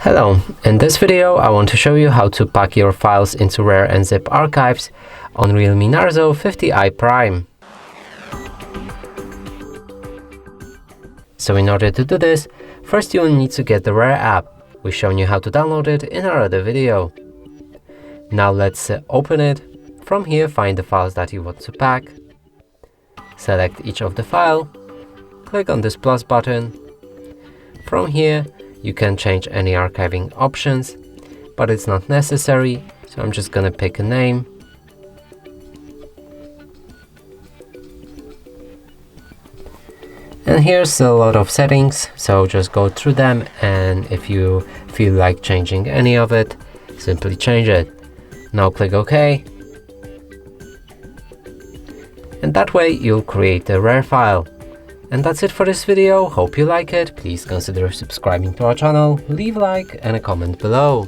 Hello, in this video I want to show you how to pack your files into RAR and ZIP archives on REALME Narzo 50i Prime. So in order to do this, first you will need to get the RAR app. We've shown you how to download it in our other video. Now let's open it. From here, find the files that you want to pack. Select each of the file. Click on this plus button. From here, you can change any archiving options, but it's not necessary, so I'm just gonna pick a name. And here's a lot of settings, so just go through them, and if you feel like changing any of it, simply change it. Now click OK. And that way you'll create a RAR file. And that's it for this video. Hope you like it. Please consider subscribing to our channel, leave a like and a comment below.